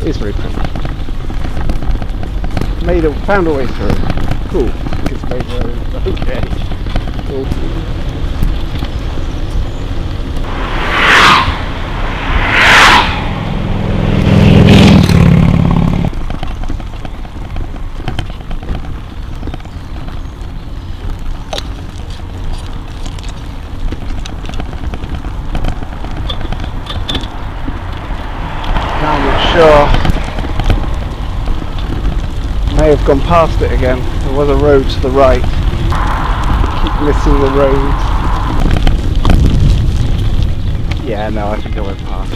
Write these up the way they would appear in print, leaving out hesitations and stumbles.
It's very pretty. Found a way through. Cool. It's main road. Okay. Cool. Sure. May have gone past it again. There was a road to the right. Keep missing the road. Yeah, no, I think I went past.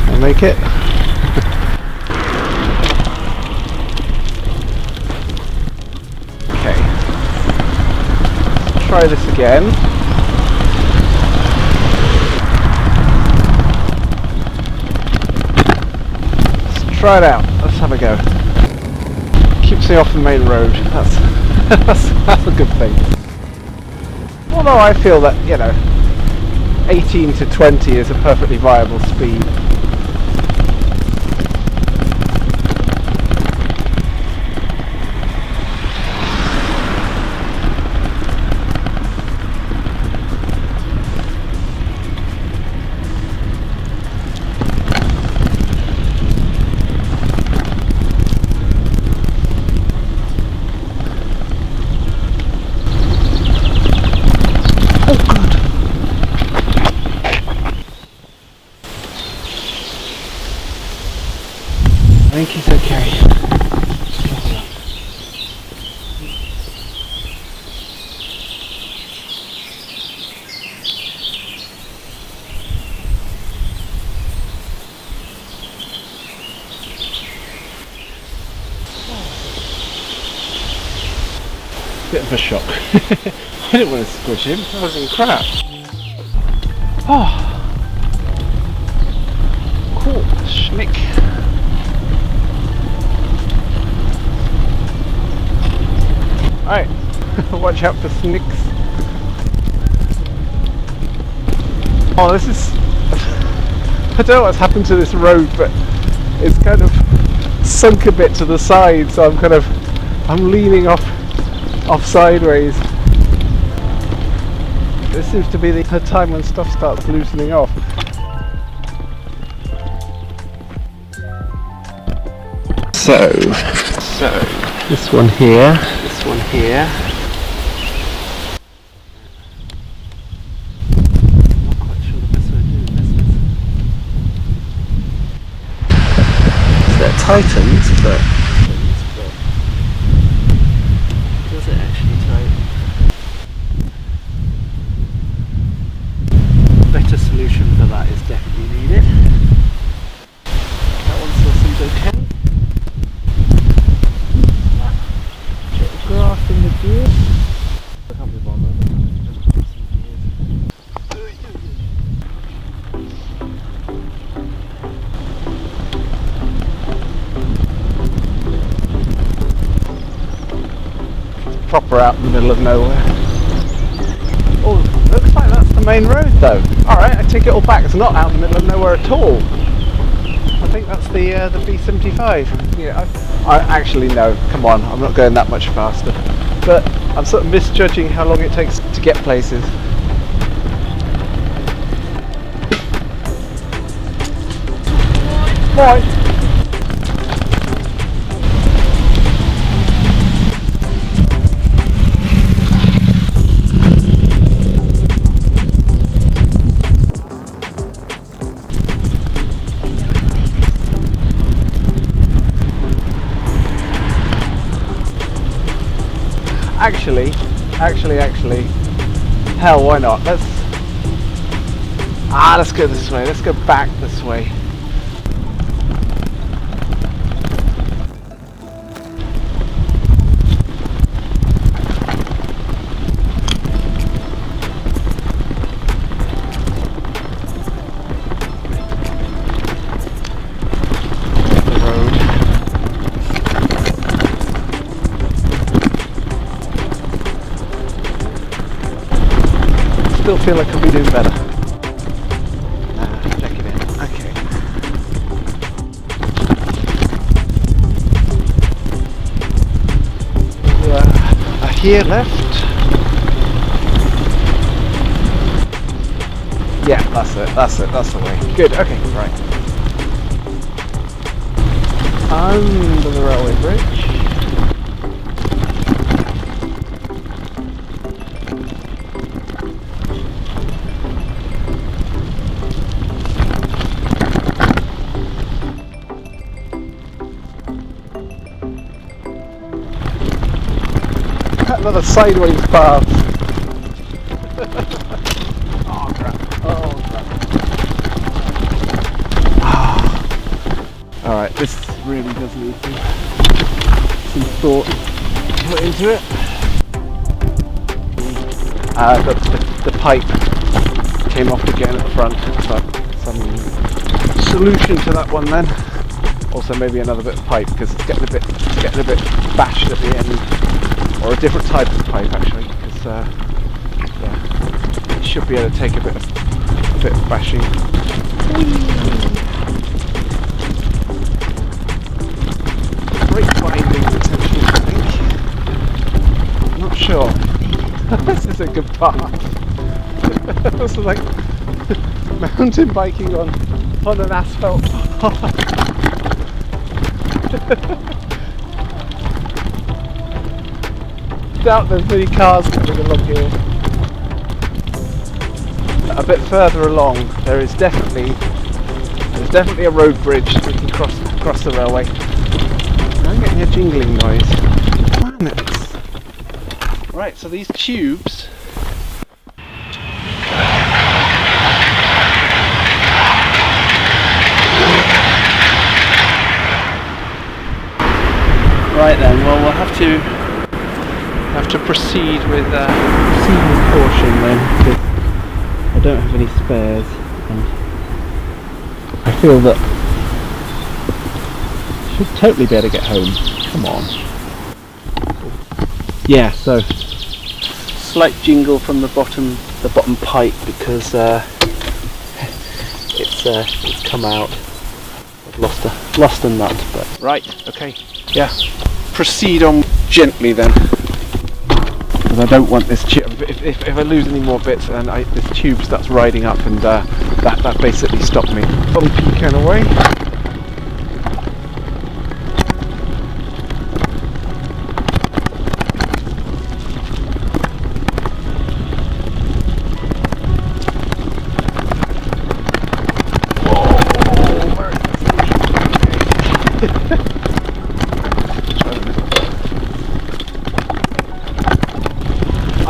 I'll make it. Try this again. Let's try it out. Let's have a go. Keeps me off the main road. That's a good thing. Although I feel that, 18 to 20 is a perfectly viable speed. I think he's okay. Bit of a shock. I didn't want to squish him, I was in crap. Oh. Cool, schnick. Alright, watch out for snicks. Oh, this is... I don't know what's happened to this road, but it's kind of sunk a bit to the side, so I'm leaning off sideways. This seems to be the time when stuff starts loosening off. So this one here. I'm not quite sure the best way to do this is. So it tightens, but does it actually tighten? A better solution for that is definitely needed. That one still seems okay. Grass in the gear. I can't be bothered. Proper out in the middle of nowhere. Oh, looks like that's the main road though. Alright, I take it all back. It's not out in the middle of nowhere at all. I think that's the B75. Yeah, I actually no, come on, I'm not going that much faster. But I'm sort of misjudging how long it takes to get places. Right. Actually, hell, why not? Let's go this way. Let's go back this way. still feel I could be doing better. Check it in. Okay. Here left. Yeah, that's it. That's the way. Good. Okay. Right. Under the railway bridge. Another sideways path. Oh crap. Oh crap. Alright, this really does need some thought put into it. The pipe came off again at the front, so some solution to that one then. Also maybe another bit of pipe because it's getting a bit bashed at the end. Or a different type of pipe actually, because yeah, it should be able to take a bit of bashing. Great binding potential, I think. I'm not sure. This is a good path. This is like mountain biking on an asphalt path. Doubt there's many cars coming along here. A bit further along, there's definitely a road bridge that can cross the railway. I'm getting a jingling noise. Right, so these tubes. Right then, well we'll have to proceed with caution then, because I don't have any spares and I feel that I should totally be able to get home. Come on. Yeah, so slight jingle from the bottom pipe because it's come out. I've lost a nut, but right, okay. Yeah. Proceed on gently then. Because I don't want this tube, if I lose any more bits then this tube starts riding up and that basically stopped me. Bumpy kind of way.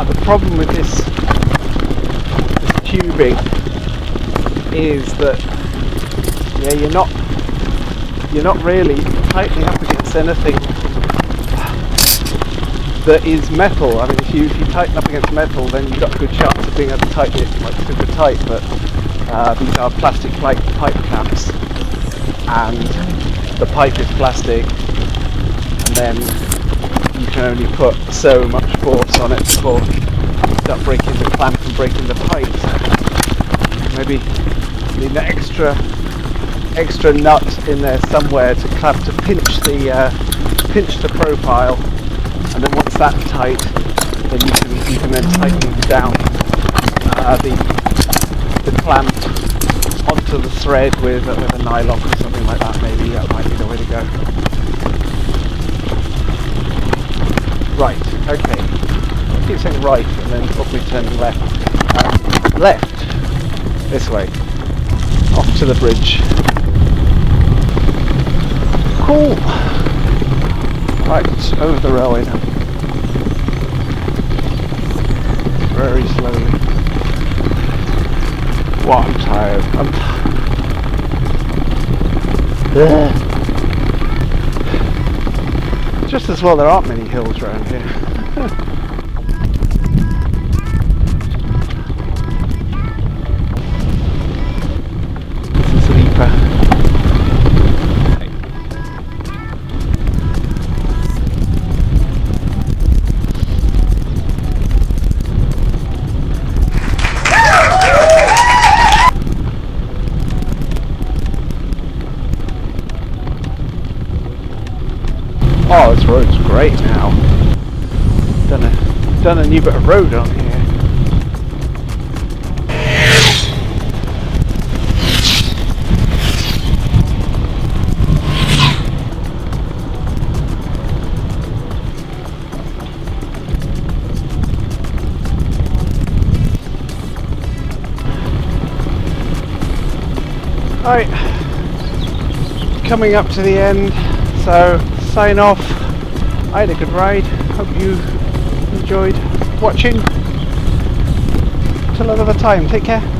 The problem with this tubing is that you're not really tightening up against anything that is metal. I mean, if you tighten up against metal, then you've got a good chance of being able to tighten it like super tight. But these are plastic pipe clamps, and the pipe is plastic, and then you can only put so much force on it before you start breaking the clamp and breaking the pipe. So maybe need an extra nut in there somewhere to pinch the profile, and then once that's tight, then you can then tighten down the clamp onto the thread with a nylon or something like that. Maybe that might be the way to go. Right, okay. I keep saying right and then probably turning left. Left, this way, off to the bridge. Cool. Right, over the railway now. Very slowly. Wow, I'm tired. Just as well there aren't many hills around here. This is Sleeper. great now. Done a new bit of road on here. Right, coming up to the end, so sign off. I had a good ride, hope you enjoyed watching. Till another time, take care.